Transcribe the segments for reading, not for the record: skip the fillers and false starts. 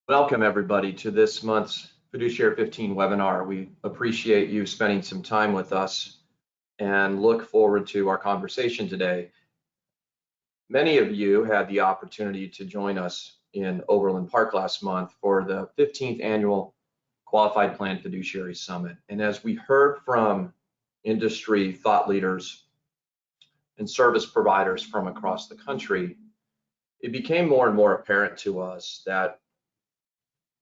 Welcome everybody to this month's Fiduciary 15 webinar. We appreciate you spending some time with us and look forward to our conversation today. Many of you had the opportunity to join us in Overland Park last month for the 15th annual Qualified Plan Fiduciary Summit. And as we heard from industry thought leaders and service providers from across the country, it became more and more apparent to us that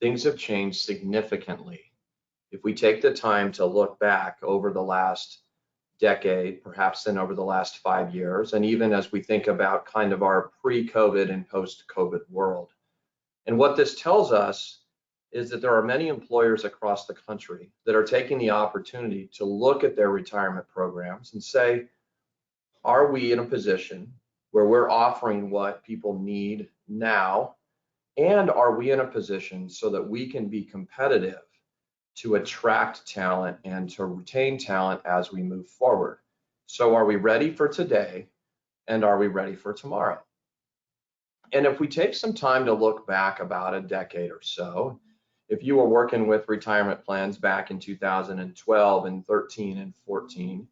things have changed significantly. If we take the time to look back over the last decade, perhaps then over the last 5 years, and even as we think about kind of our pre-COVID and post-COVID world. And what this tells us is that there are many employers across the country that are taking the opportunity to look at their retirement programs and say, are we in a position where we're offering what people need now? And are we in a position so that we can be competitive to attract talent and to retain talent as we move forward? So are we ready for today and are we ready for tomorrow? And if we take some time to look back about a decade or so, if you were working with retirement plans back in 2012 and 13 and 14,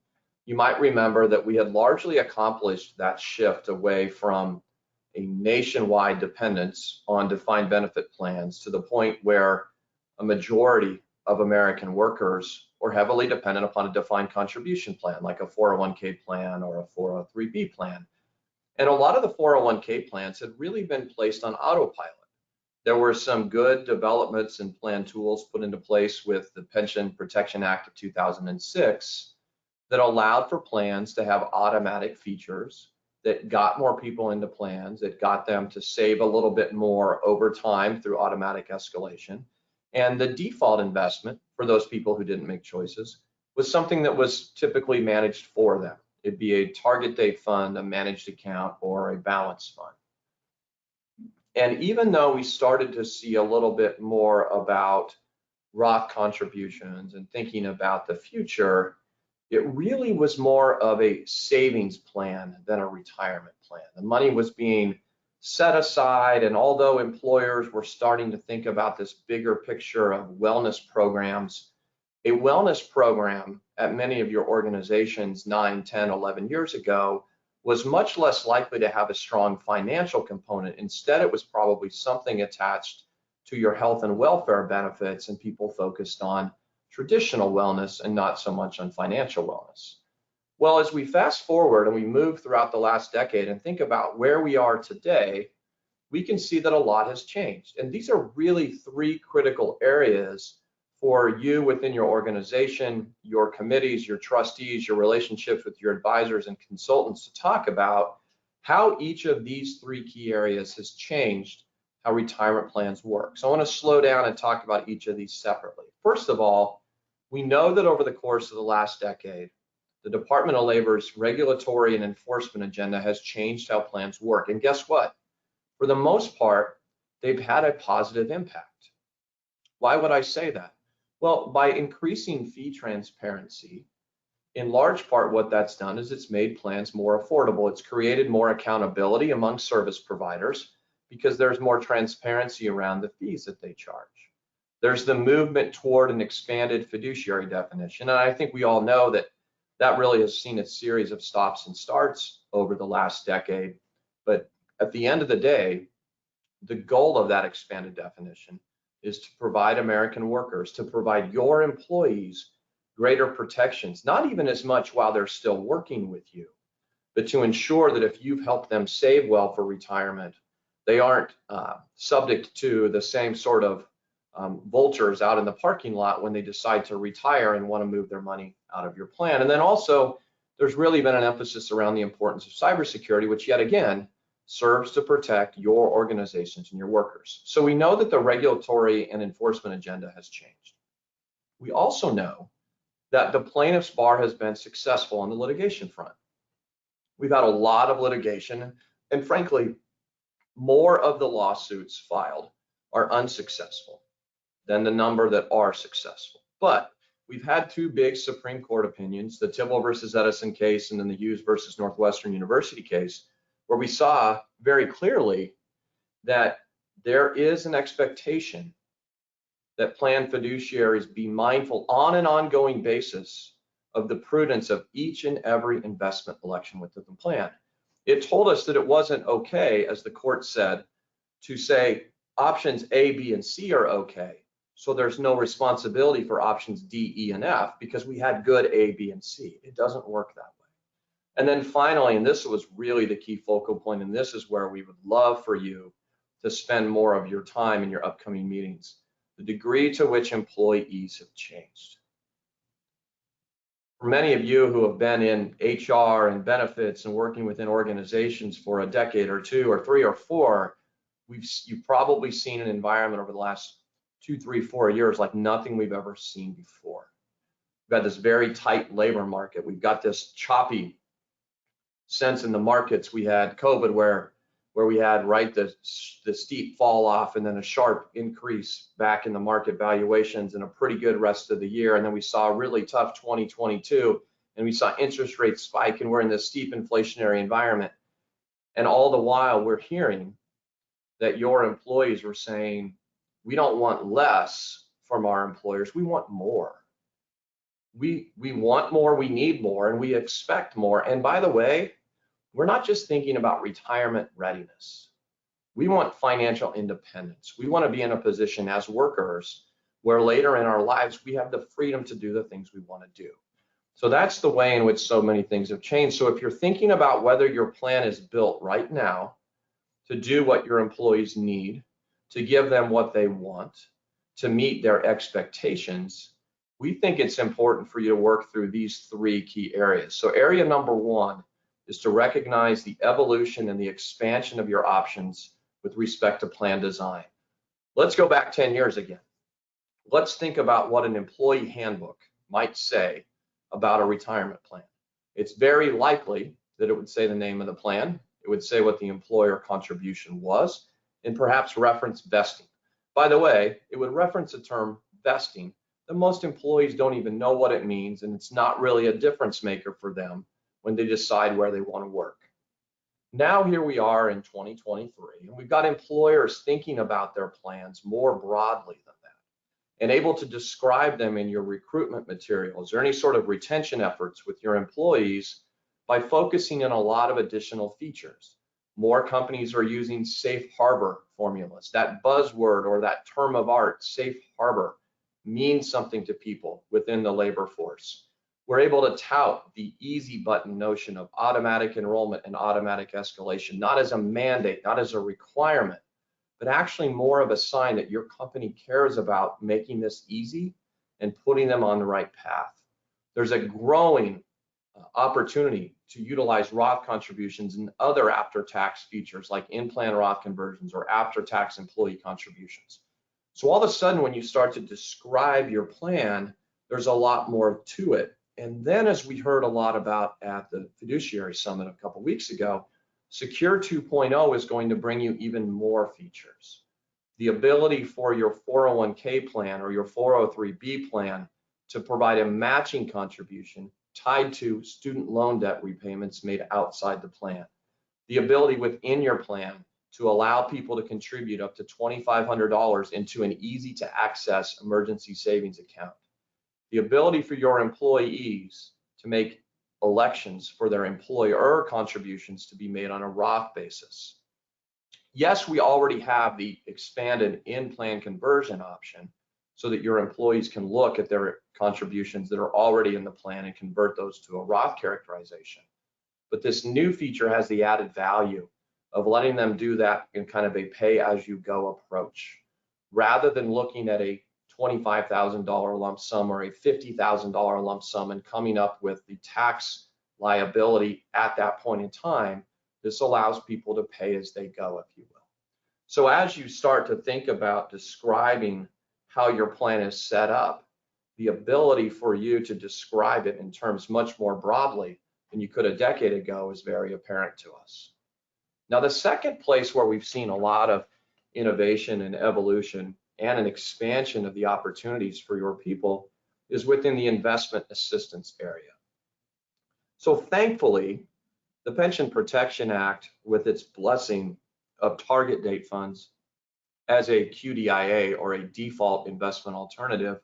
you might remember that we had largely accomplished that shift away from a nationwide dependence on defined benefit plans to the point where a majority of American workers were heavily dependent upon a defined contribution plan, like a 401k plan or a 403b plan. And a lot of the 401k plans had really been placed on autopilot. There were some good developments and plan tools put into place with the Pension Protection Act of 2006 that allowed for plans to have automatic features that got more people into plans, that got them to save a little bit more over time through automatic escalation. And the default investment for those people who didn't make choices was something that was typically managed for them. It'd be a target date fund, a managed account, or a balance fund. And even though we started to see a little bit more about Roth contributions and thinking about the future, it really was more of a savings plan than a retirement plan. The money was being set aside, and although employers were starting to think about this bigger picture of wellness programs, a wellness program at many of your organizations 9, 10, 11 years ago was much less likely to have a strong financial component. Instead, it was probably something attached to your health and welfare benefits, and people focused on traditional wellness and not so much on financial wellness. Well, as we fast forward and we move throughout the last decade and think about where we are today, we can see that a lot has changed. And these are really 3 critical areas for you within your organization, your committees, your trustees, your relationships with your advisors and consultants to talk about how each of these 3 key areas has changed how retirement plans work. So I want to slow down and talk about each of these separately. First of all, we know that over the course of the last decade, the Department of Labor's regulatory and enforcement agenda has changed how plans work. And guess what? For the most part, they've had a positive impact. Why would I say that? Well, by increasing fee transparency, in large part what that's done is it's made plans more affordable. It's created more accountability among service providers because there's more transparency around the fees that they charge. There's the movement toward an expanded fiduciary definition. And I think we all know that that really has seen a series of stops and starts over the last decade. But at the end of the day, the goal of that expanded definition is to provide American workers, to provide your employees greater protections, not even as much while they're still working with you, but to ensure that if you've helped them save well for retirement, they aren't subject to the same sort of vultures out in the parking lot when they decide to retire and want to move their money out of your plan. And then also, there's really been an emphasis around the importance of cybersecurity, which yet again serves to protect your organizations and your workers. So we know that the regulatory and enforcement agenda has changed. We also know that the plaintiff's bar has been successful on the litigation front. We've had a lot of litigation, and frankly, more of the lawsuits filed are unsuccessful than the number that are successful. But we've had 2 big Supreme Court opinions, the Tibble versus Edison case and then the Hughes versus Northwestern University case, where we saw very clearly that there is an expectation that plan fiduciaries be mindful on an ongoing basis of the prudence of each and every investment election within the plan. It told us that it wasn't okay, as the court said, to say options A, B, and C are okay, so there's no responsibility for options D, E, and F because we had good A, B, and C. It doesn't work that way. And then finally, and this was really the key focal point, and this is where we would love for you to spend more of your time in your upcoming meetings, the degree to which employees have changed. For many of you who have been in HR and benefits and working within organizations for a decade or two or three or four, you've probably seen an environment over the last 2, 3, 4 years like nothing we've ever seen before. We've got this very tight labor market. We've got this choppy sense in the markets. We had COVID where we had the steep fall off and then a sharp increase back in the market valuations and a pretty good rest of the year. And then we saw a really tough 2022 and we saw interest rates spike and we're in this steep inflationary environment. And all the while we're hearing that your employees were saying, we don't want less from our employers, we want more. We want more, we need more, and we expect more. And by the way, we're not just thinking about retirement readiness. We want financial independence. We want to be in a position as workers where later in our lives, we have the freedom to do the things we want to do. So that's the way in which so many things have changed. So if you're thinking about whether your plan is built right now to do what your employees need, to give them what they want, to meet their expectations, we think it's important for you to work through these 3 key areas. So area number 1 is to recognize the evolution and the expansion of your options with respect to plan design. Let's go back 10 years again. Let's think about what an employee handbook might say about a retirement plan. It's very likely that it would say the name of the plan, it would say what the employer contribution was, and perhaps reference vesting. By the way, it would reference the term vesting that most employees don't even know what it means, and it's not really a difference maker for them when they decide where they want to work. Now here we are in 2023, and we've got employers thinking about their plans more broadly than that and able to describe them in your recruitment materials or any sort of retention efforts with your employees by focusing on a lot of additional features. More companies are using safe harbor formulas. That buzzword or that term of art, safe harbor, means something to people within the labor force. We're able to tout the easy button notion of automatic enrollment and automatic escalation, not as a mandate, not as a requirement, but actually more of a sign that your company cares about making this easy and putting them on the right path. There's a growing opportunity to utilize Roth contributions and other after-tax features like in-plan Roth conversions or after-tax employee contributions. So all of a sudden, when you start to describe your plan, there's a lot more to it. And then, as we heard a lot about at the Fiduciary Summit a couple weeks ago, Secure 2.0 is going to bring you even more features. The ability for your 401k plan or your 403b plan to provide a matching contribution tied to student loan debt repayments made outside the plan. The ability within your plan to allow people to contribute up to $2,500 into an easy to access emergency savings account. The ability for your employees to make elections for their employer contributions to be made on a Roth basis. Yes, we already have the expanded in-plan conversion option so that your employees can look at their contributions that are already in the plan and convert those to a Roth characterization. But this new feature has the added value of letting them do that in kind of a pay-as-you-go approach, rather than looking at a $25,000 lump sum or a $50,000 lump sum and coming up with the tax liability at that point in time. This allows people to pay as they go, if you will. So as you start to think about describing how your plan is set up, the ability for you to describe it in terms much more broadly than you could a decade ago is very apparent to us. Now, the second place where we've seen a lot of innovation and evolution and an expansion of the opportunities for your people is within the investment assistance area. So thankfully, the Pension Protection Act, with its blessing of target date funds as a QDIA or a default investment alternative.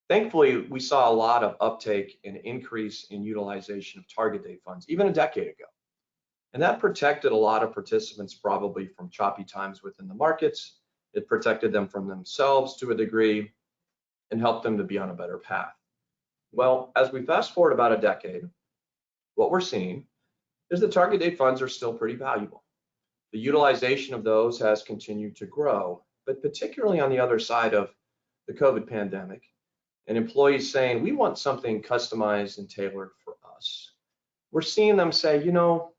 Thankfully, we saw a lot of uptake and increase in utilization of target date funds, even a decade ago. And that protected a lot of participants probably from choppy times within the markets. It protected them from themselves to a degree and helped them to be on a better path. Well, as we fast forward about a decade, what we're seeing is that target date funds are still pretty valuable. The utilization of those has continued to grow, but particularly on the other side of the COVID pandemic, and employees saying, we want something customized and tailored for us. We're seeing them say, you know,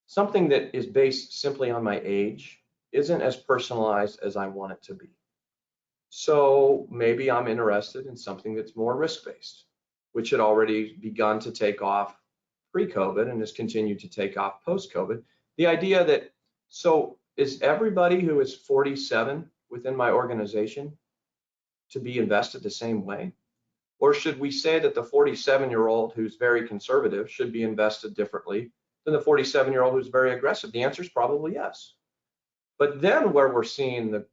something that is based simply on my age isn't as personalized as I want it to be. So maybe I'm interested in something that's more risk-based, which had already begun to take off pre-COVID and has continued to take off post-COVID. The idea that, so is everybody who is 47 within my organization to be invested the same way? Or should we say that the 47-year-old who's very conservative should be invested differently than the 47-year-old who's very aggressive? The answer is probably yes. But then where we're seeing the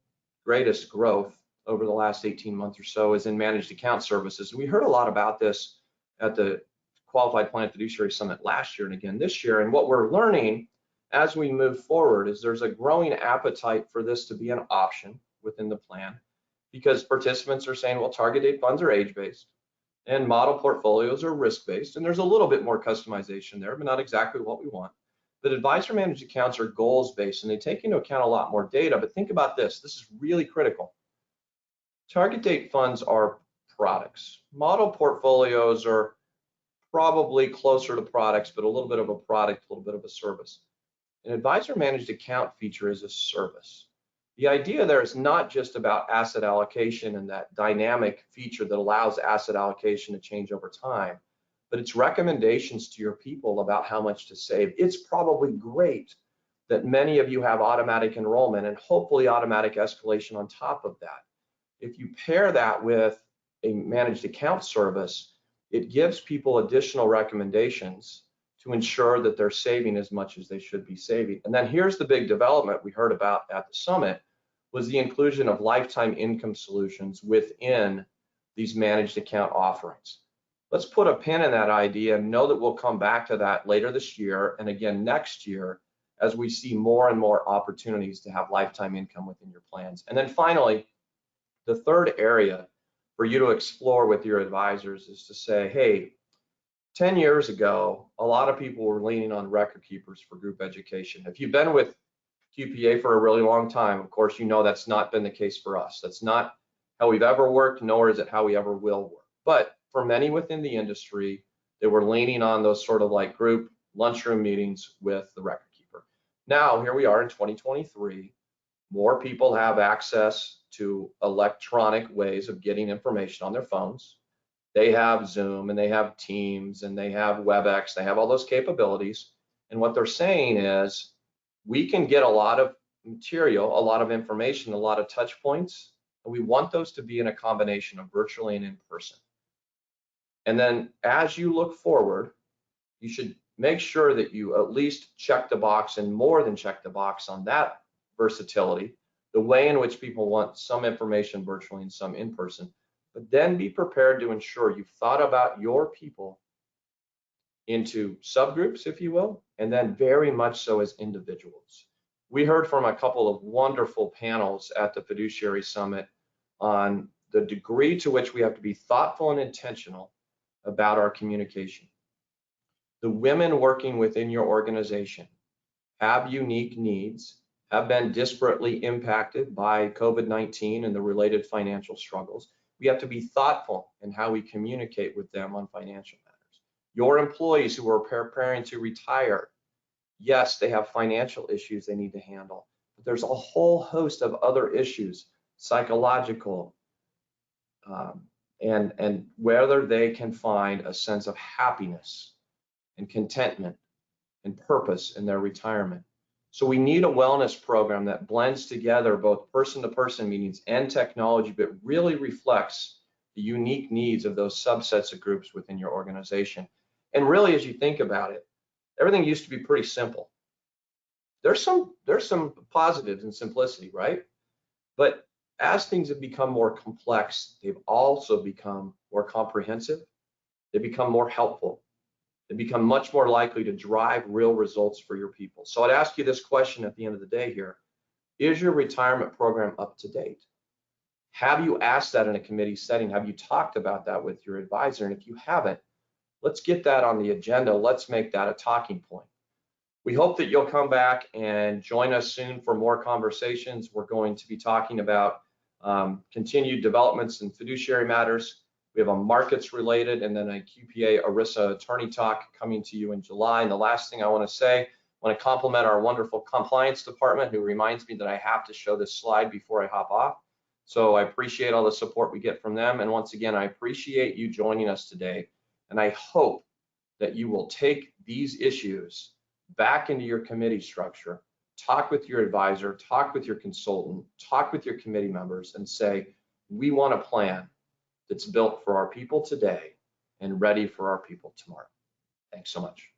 greatest growth over the last 18 months or so is in managed account services. We heard a lot about this at the Qualified Plan Fiduciary Summit last year and again this year. And what we're learning as we move forward is there's a growing appetite for this to be an option within the plan, because participants are saying, well, target date funds are age-based and model portfolios are risk-based, and there's a little bit more customization there, but not exactly what we want. But advisor managed accounts are goals-based, and they take into account a lot more data. But think about this is really critical. Target date funds are products. Model portfolios are probably closer to products, but a little bit of a product, a little bit of a service. An advisor managed account feature is a service. The idea there is not just about asset allocation and that dynamic feature that allows asset allocation to change over time, but it's recommendations to your people about how much to save. It's probably great that many of you have automatic enrollment and hopefully automatic escalation on top of that. If you pair that with a managed account service, it gives people additional recommendations to ensure that they're saving as much as they should be saving. And then here's the big development we heard about at the summit, was the inclusion of lifetime income solutions within these managed account offerings. Let's put a pin in that idea and know that we'll come back to that later this year and again next year as we see more and more opportunities to have lifetime income within your plans. And then finally, the third area for you to explore with your advisors is to say, hey, 10 years ago, a lot of people were leaning on record keepers for group education. If you've been with QPA for a really long time, of course, you know that's not been the case for us. That's not how we've ever worked, nor is it how we ever will work. But for many within the industry, they were leaning on those sort of like group lunchroom meetings with the record keeper. Now, here we are in 2023. More people have access to electronic ways of getting information on their phones. They have Zoom and they have Teams and they have WebEx. They have all those capabilities. And what they're saying is, we can get a lot of material, a lot of information, a lot of touch points, and we want those to be in a combination of virtually and in person. And then as you look forward, you should make sure that you at least check the box and more than check the box on that versatility, the way in which people want some information virtually and some in person, but then be prepared to ensure you've thought about your people into subgroups, if you will, and then very much so as individuals. We heard from a couple of wonderful panels at the Fiduciary Summit on the degree to which we have to be thoughtful and intentional about our communication. The women working within your organization have unique needs, have been disparately impacted by COVID-19 and the related financial struggles. We have to be thoughtful in how we communicate with them on financial matters. Your employees who are preparing to retire, yes, they have financial issues they need to handle, but there's a whole host of other issues, psychological, and whether they can find a sense of happiness and contentment and purpose in their retirement. So we need a wellness program that blends together both person-to-person meetings and technology, but really reflects the unique needs of those subsets of groups within your organization. And really, as you think about it, everything used to be pretty simple. There's some positives in simplicity, right? But as things have become more complex, they've also become more comprehensive. They become more helpful. They become much more likely to drive real results for your people. So I'd ask you this question at the end of the day here. Is your retirement program up to date? Have you asked that in a committee setting? Have you talked about that with your advisor? And if you haven't, let's get that on the agenda. Let's make that a talking point. We hope that you'll come back and join us soon for more conversations. We're going to be talking about continued developments in fiduciary matters. We have a markets related and then a QPA ERISA attorney talk coming to you in July. And the last thing I want to say, I want to compliment our wonderful compliance department who reminds me that I have to show this slide before I hop off. So I appreciate all the support we get from them. And once again, I appreciate you joining us today. And I hope that you will take these issues back into your committee structure, talk with your advisor, talk with your consultant, talk with your committee members and say, we want a plan that's built for our people today and ready for our people tomorrow. Thanks so much.